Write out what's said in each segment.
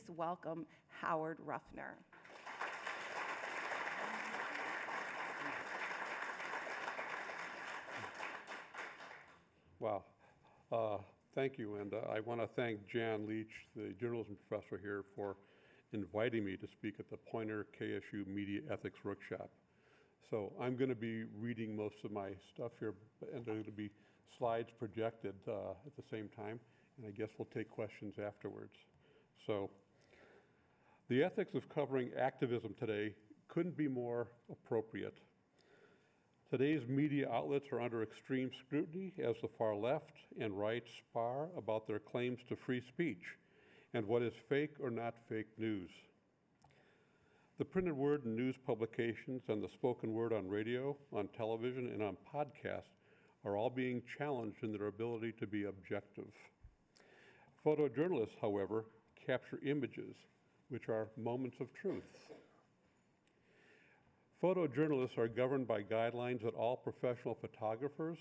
please welcome Howard Ruffner. Wow. Thank you, and I want to thank Jan Leach, the journalism professor here, for inviting me to speak at the Poynter KSU Media Ethics Workshop. So I'm going to be reading most of my stuff here, and there are going to be slides projected at the same time, and I guess we'll take questions afterwards. So the ethics of covering activism today couldn't be more appropriate. Today's media outlets are under extreme scrutiny as the far left and right spar about their claims to free speech and what is fake or not fake news. The printed word in news publications and the spoken word on radio, on television, and on podcasts are all being challenged in their ability to be objective. Photojournalists, however, capture images, which are moments of truth. Photojournalists are governed by guidelines that all professional photographers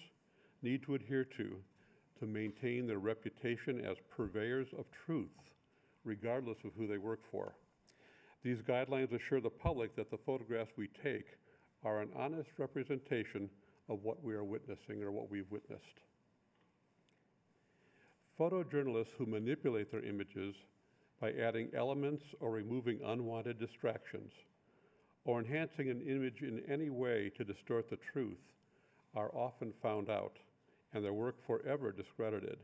need to adhere to maintain their reputation as purveyors of truth, regardless of who they work for. These guidelines assure the public that the photographs we take are an honest representation of what we are witnessing or what we've witnessed. Photojournalists who manipulate their images by adding elements or removing unwanted distractions or enhancing an image in any way to distort the truth are often found out and their work forever discredited,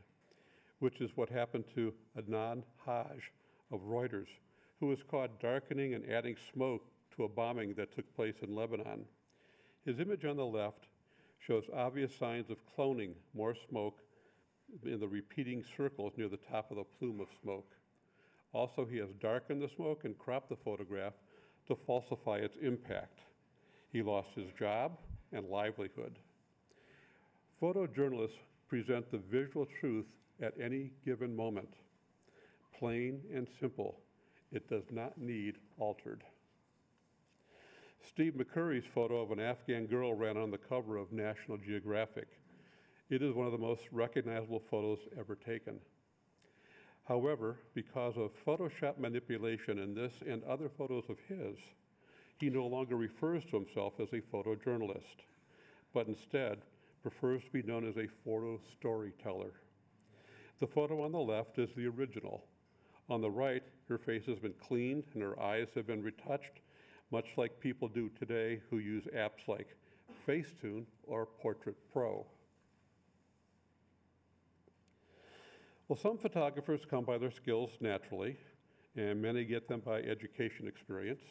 which is what happened to Adnan Haj of Reuters, who was caught darkening and adding smoke to a bombing that took place in Lebanon. His image on the left shows obvious signs of cloning, more smoke in the repeating circles near the top of the plume of smoke. Also, he has darkened the smoke and cropped the photograph to falsify its impact. He lost his job and livelihood. Photojournalists present the visual truth at any given moment. Plain and simple. It does not need altered. Steve McCurry's photo of an Afghan girl ran on the cover of National Geographic. It is one of the most recognizable photos ever taken. However, because of Photoshop manipulation in this and other photos of his, he no longer refers to himself as a photojournalist, but instead prefers to be known as a photo storyteller. The photo on the left is the original. On the right, her face has been cleaned and her eyes have been retouched, much like people do today who use apps like Facetune or Portrait Pro. Well, some photographers come by their skills naturally, and many get them by education experience.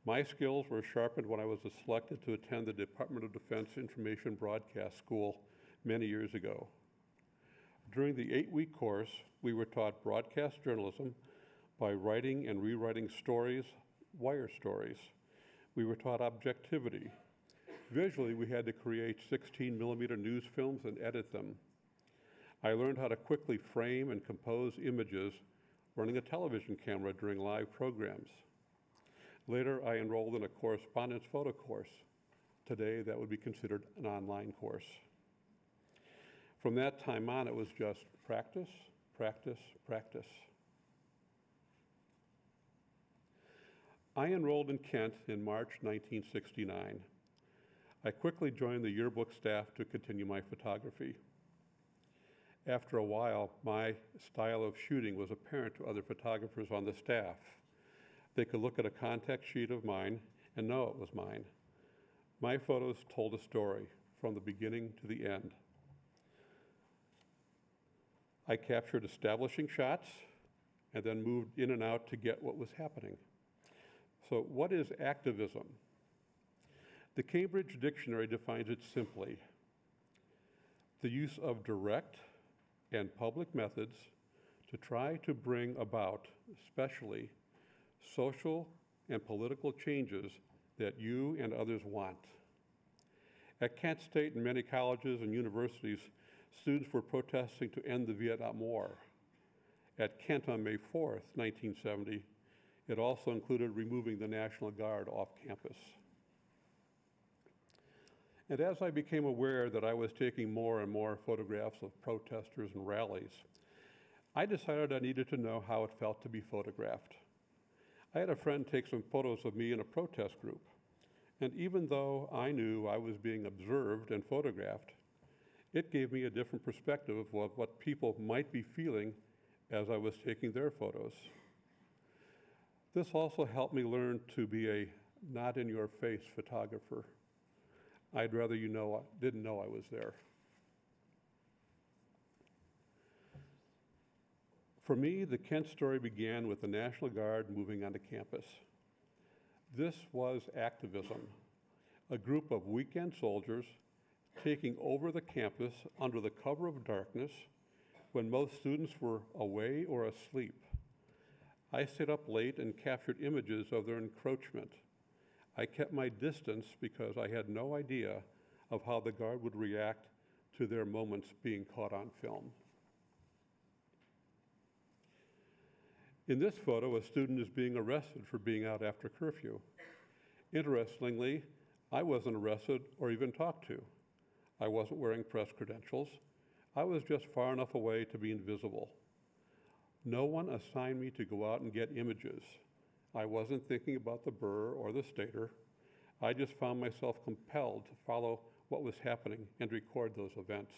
My skills were sharpened when I was selected to attend the Department of Defense Information Broadcast School many years ago. During the 8-week course, we were taught broadcast journalism by writing and rewriting stories, wire stories. We were taught objectivity. Visually, we had to create 16mm news films and edit them. I learned how to quickly frame and compose images running a television camera during live programs. Later, I enrolled in a correspondence photo course. Today, that would be considered an online course. From that time on, it was just practice, practice, practice. I enrolled in Kent in March 1969. I quickly joined the yearbook staff to continue my photography. After a while, my style of shooting was apparent to other photographers on the staff. They could look at a contact sheet of mine and know it was mine. My photos told a story from the beginning to the end. I captured establishing shots and then moved in and out to get what was happening. So what is activism? The Cambridge Dictionary defines it simply: the use of direct and public methods to try to bring about, especially, social and political changes that you and others want. At Kent State and many colleges and universities, students were protesting to end the Vietnam War. At Kent on May 4th, 1970, it also included removing the National Guard off campus. And as I became aware that I was taking more and more photographs of protesters and rallies, I decided I needed to know how it felt to be photographed. I had a friend take some photos of me in a protest group, and even though I knew I was being observed and photographed, it gave me a different perspective of what people might be feeling as I was taking their photos. This also helped me learn to be a not-in-your-face photographer. I'd rather you didn't know I was there. For me, the Kent story began with the National Guard moving onto campus. This was activism, a group of weekend soldiers taking over the campus under the cover of darkness when most students were away or asleep. I stayed up late and captured images of their encroachment. I kept my distance because I had no idea of how the Guard would react to their moments being caught on film. In this photo, a student is being arrested for being out after curfew. Interestingly, I wasn't arrested or even talked to. I wasn't wearing press credentials. I was just far enough away to be invisible. No one assigned me to go out and get images. I wasn't thinking about the Burr or the Stater. I just found myself compelled to follow what was happening and record those events.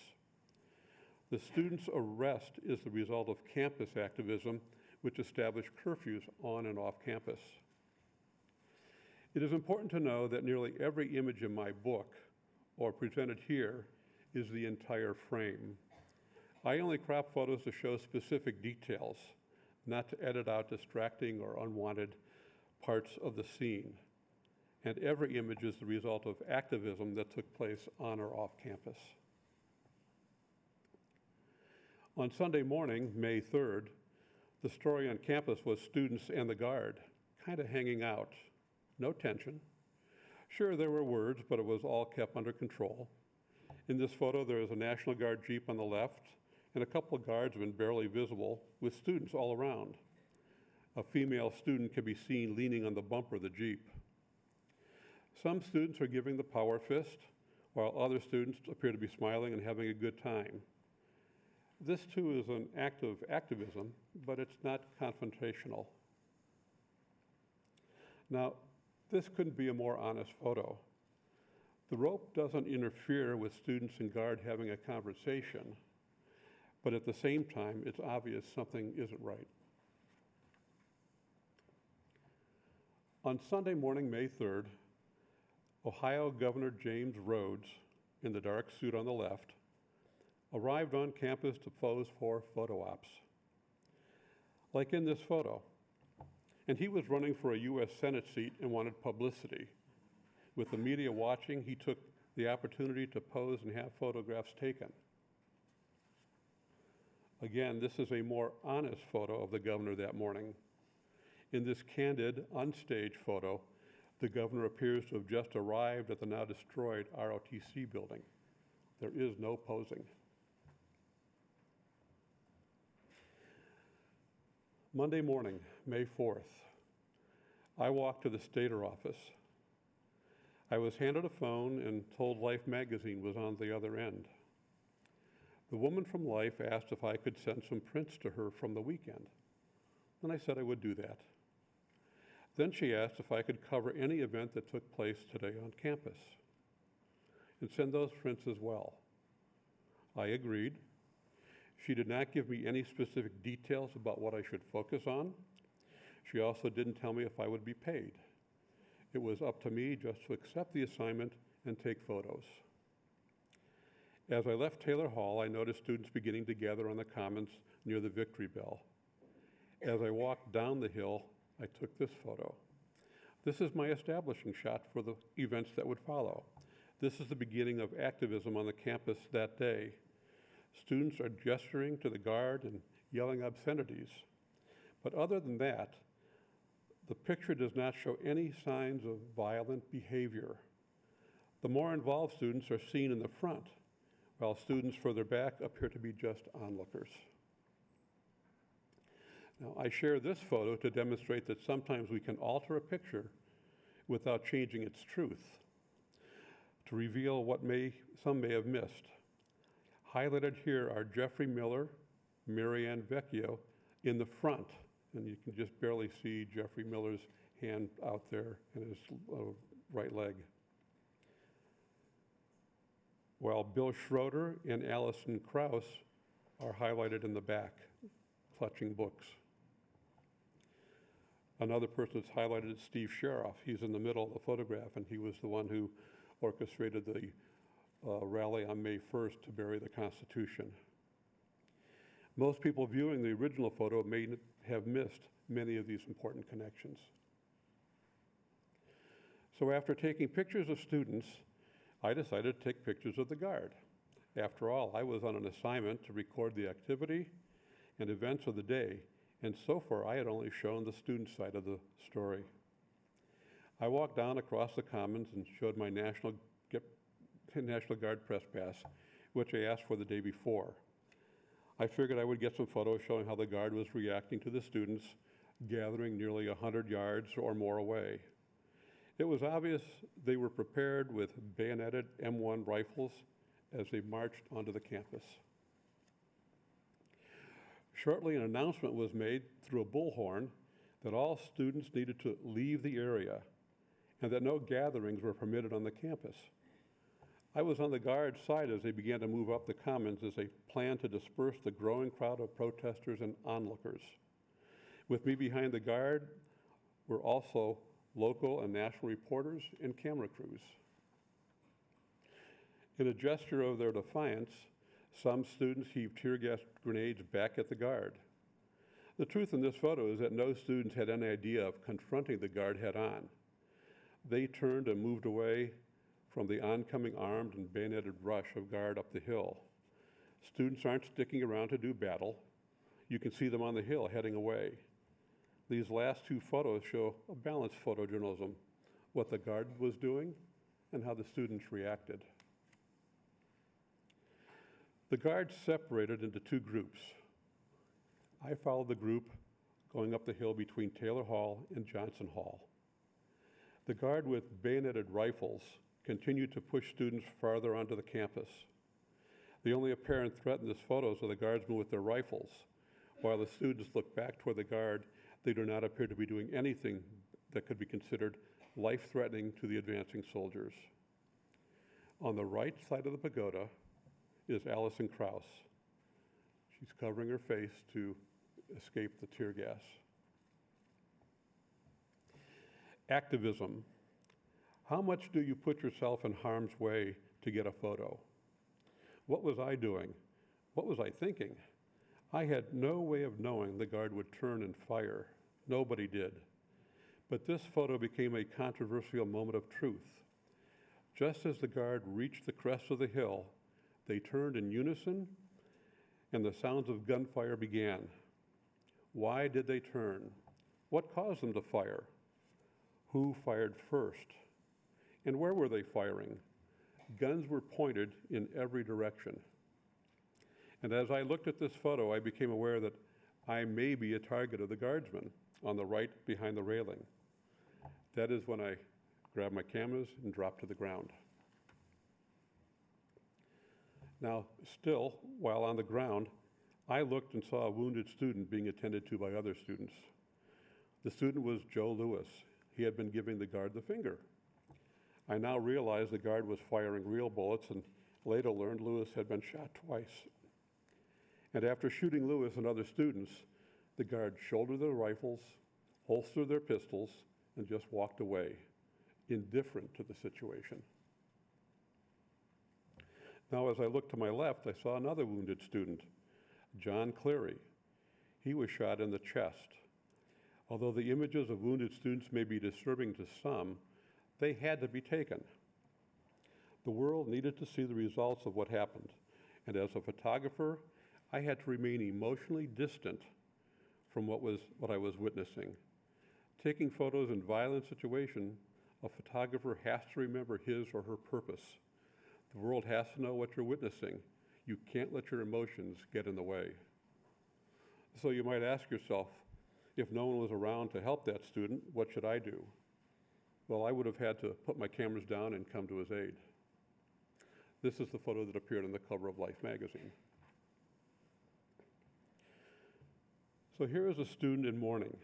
The student's arrest is the result of campus activism, which established curfews on and off campus. It is important to know that nearly every image in my book, or presented here, is the entire frame. I only crop photos to show specific details, not to edit out distracting or unwanted parts of the scene. And every image is the result of activism that took place on or off campus. On Sunday morning, May 3rd, the story on campus was students and the Guard, kind of hanging out. No tension. Sure, there were words, but it was all kept under control. In this photo, there is a National Guard Jeep on the left, and a couple of guardsmen barely visible, with students all around. A female student can be seen leaning on the bumper of the Jeep. Some students are giving the power fist, while other students appear to be smiling and having a good time. This too is an act of activism, but it's not confrontational. Now, this couldn't be a more honest photo. The rope doesn't interfere with students and Guard having a conversation, but at the same time, it's obvious something isn't right. On Sunday morning, May 3rd, Ohio Governor James Rhodes, in the dark suit on the left, arrived on campus to pose for photo ops, like in this photo. And he was running for a U.S. Senate seat and wanted publicity. With the media watching, he took the opportunity to pose and have photographs taken. Again, this is a more honest photo of the governor that morning. In this candid, unstaged photo, the governor appears to have just arrived at the now destroyed ROTC building. There is no posing. Monday morning, May 4th, I walked to the Stater office. I was handed a phone and told Life magazine was on the other end. The woman from Life asked if I could send some prints to her from the weekend, and I said I would do that. Then she asked if I could cover any event that took place today on campus and send those prints as well. I agreed. She did not give me any specific details about what I should focus on. She also didn't tell me if I would be paid. It was up to me just to accept the assignment and take photos. As I left Taylor Hall, I noticed students beginning to gather on the commons near the Victory Bell. As I walked down the hill, I took this photo. This is my establishing shot for the events that would follow. This is the beginning of activism on the campus that day. Students are gesturing to the Guard and yelling obscenities. But other than that, the picture does not show any signs of violent behavior. The more involved students are seen in the front, while students further back appear to be just onlookers. Now, I share this photo to demonstrate that sometimes we can alter a picture without changing its truth, to reveal what some may have missed. Highlighted here are Jeffrey Miller, Marianne Vecchio in the front, and you can just barely see Jeffrey Miller's hand out there and his right leg. While Bill Schroeder and Allison Krauss are highlighted in the back, clutching books. Another person that's highlighted is Steve Sheriff. He's in the middle of the photograph, and he was the one who orchestrated the rally on May 1st to bury the Constitution. Most people viewing the original photo may have missed many of these important connections. So after taking pictures of students, I decided to take pictures of the Guard. After all, I was on an assignment to record the activity and events of the day, and so far I had only shown the student side of the story. I walked down across the Commons and showed my National Guard press pass, which I asked for the day before. I figured I would get some photos showing how the Guard was reacting to the students gathering nearly 100 yards or more away. It was obvious they were prepared with bayoneted M1 rifles as they marched onto the campus. Shortly, an announcement was made through a bullhorn that all students needed to leave the area and that no gatherings were permitted on the campus. I was on the Guard side as they began to move up the Commons as they planned to disperse the growing crowd of protesters and onlookers. With me behind the Guard were also local and national reporters and camera crews. In a gesture of their defiance, some students heaved tear gas grenades back at the Guard. The truth in this photo is that no students had any idea of confronting the Guard head on. They turned and moved away from the oncoming armed and bayoneted rush of Guard up the hill. Students aren't sticking around to do battle. You can see them on the hill heading away. These last two photos show a balanced photojournalism, what the Guard was doing and how the students reacted. The Guard separated into two groups. I followed the group going up the hill between Taylor Hall and Johnson Hall. The Guard with bayoneted rifles continued to push students farther onto the campus. The only apparent threat in this photo is of the Guardsmen with their rifles. While the students look back toward the Guard, they do not appear to be doing anything that could be considered life-threatening to the advancing soldiers. On the right side of the pagoda is Allison Krauss. She's covering her face to escape the tear gas. Activism. How much do you put yourself in harm's way to get a photo? What was I doing? What was I thinking? I had no way of knowing the Guard would turn and fire. Nobody did. But this photo became a controversial moment of truth. Just as the Guard reached the crest of the hill, they turned in unison and the sounds of gunfire began. Why did they turn? What caused them to fire? Who fired first? And where were they firing? Guns were pointed in every direction. And as I looked at this photo, I became aware that I may be a target of the Guardsmen on the right behind the railing. That is when I grabbed my cameras and dropped to the ground. Now, still, while on the ground, I looked and saw a wounded student being attended to by other students. The student was Joe Lewis. He had been giving the Guard the finger. I now realized the Guard was firing real bullets and later learned Lewis had been shot twice. And after shooting Lewis and other students, the Guard shouldered their rifles, holstered their pistols, and just walked away, indifferent to the situation. Now, as I looked to my left, I saw another wounded student, John Cleary. He was shot in the chest. Although the images of wounded students may be disturbing to some, they had to be taken. The world needed to see the results of what happened, and as a photographer, I had to remain emotionally distant from what I was witnessing. Taking photos in violent situations, a photographer has to remember his or her purpose. The world has to know what you're witnessing. You can't let your emotions get in the way. So you might ask yourself, if no one was around to help that student, what should I do? Well, I would have had to put my cameras down and come to his aid. This is the photo that appeared on the cover of Life magazine. So here is a student in mourning.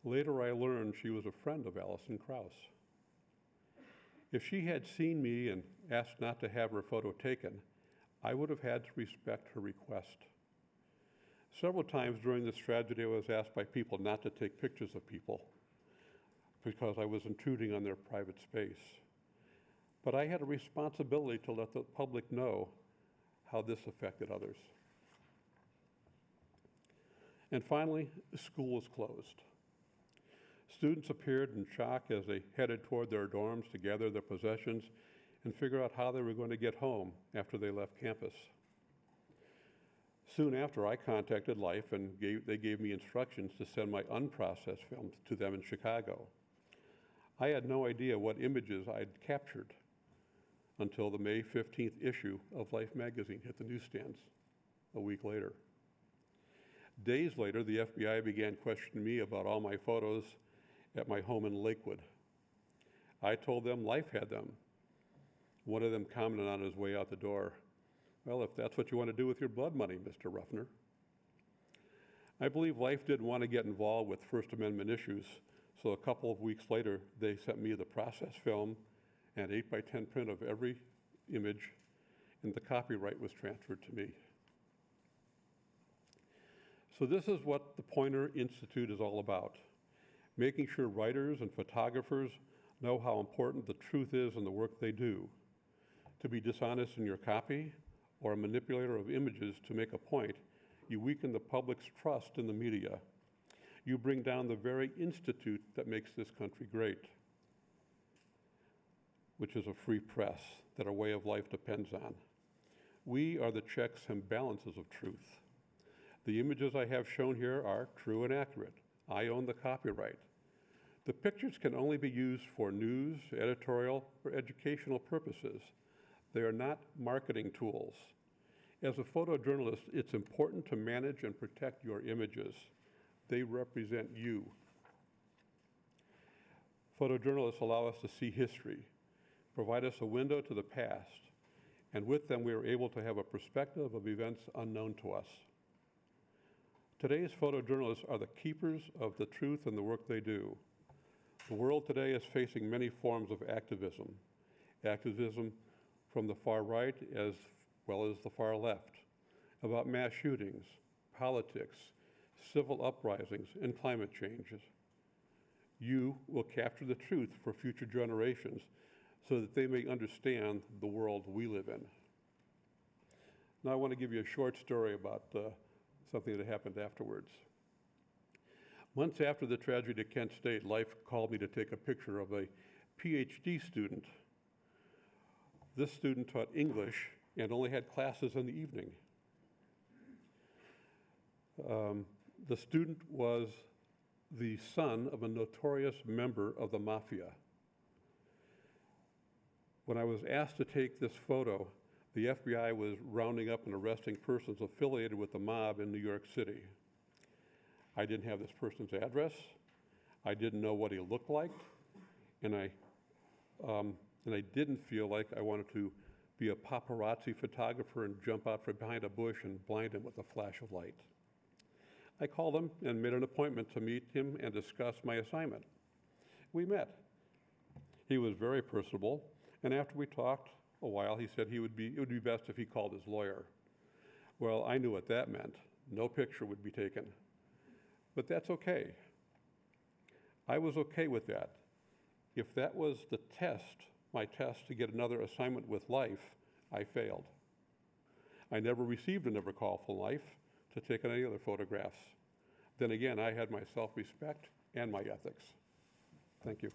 Later I learned she was a friend of Alison Krauss. If she had seen me and asked not to have her photo taken, I would have had to respect her request. Several times during this tragedy, I was asked by people not to take pictures of people because I was intruding on their private space. But I had a responsibility to let the public know how this affected others. And finally, school was closed. Students appeared in shock as they headed toward their dorms to gather their possessions and figure out how they were going to get home after they left campus. Soon after, I contacted Life and they gave me instructions to send my unprocessed film to them in Chicago. I had no idea what images I'd captured until the May 15th issue of Life magazine hit the newsstands a week later. Days later, the FBI began questioning me about all my photos at my home in Lakewood. I told them Life had them. One of them commented on his way out the door, "Well, if that's what you want to do with your blood money, Mr. Ruffner." I believe Life didn't want to get involved with First Amendment issues, so a couple of weeks later, they sent me the process film and 8x10 print of every image, and the copyright was transferred to me. So this is what the Poynter Institute is all about, making sure writers and photographers know how important the truth is in the work they do. To be dishonest in your copy or a manipulator of images to make a point, you weaken the public's trust in the media. You bring down the very institute that makes this country great, which is a free press that our way of life depends on. We are the checks and balances of truth. The images I have shown here are true and accurate. I own the copyright. The pictures can only be used for news, editorial, or educational purposes. They are not marketing tools. As a photojournalist, it's important to manage and protect your images. They represent you. Photojournalists allow us to see history, provide us a window to the past, and with them we are able to have a perspective of events unknown to us. Today's photojournalists are the keepers of the truth in the work they do. The world today is facing many forms of activism. Activism from the far right as well as the far left, about mass shootings, politics, civil uprisings, and climate changes. You will capture the truth for future generations so that they may understand the world we live in. Now I want to give you a short story about something that happened afterwards. Months after the tragedy at Kent State, Life called me to take a picture of a PhD student. This student taught English and only had classes in the evening. The student was the son of a notorious member of the mafia. When I was asked to take this photo, the FBI was rounding up and arresting persons affiliated with the mob in New York City. I didn't have this person's address. I didn't know what he looked like, and I didn't feel like I wanted to be a paparazzi photographer and jump out from behind a bush and blind him with a flash of light. I called him and made an appointment to meet him and discuss my assignment. We met. He was very personable, and after we talked a while, he said it would be best if he called his lawyer. Well, I knew what that meant. No picture would be taken. But that's okay. I was okay with that. If that was the test, my test to get another assignment with Life, I failed. I never received another call from Life to take any other photographs. Then again, I had my self-respect and my ethics. Thank you.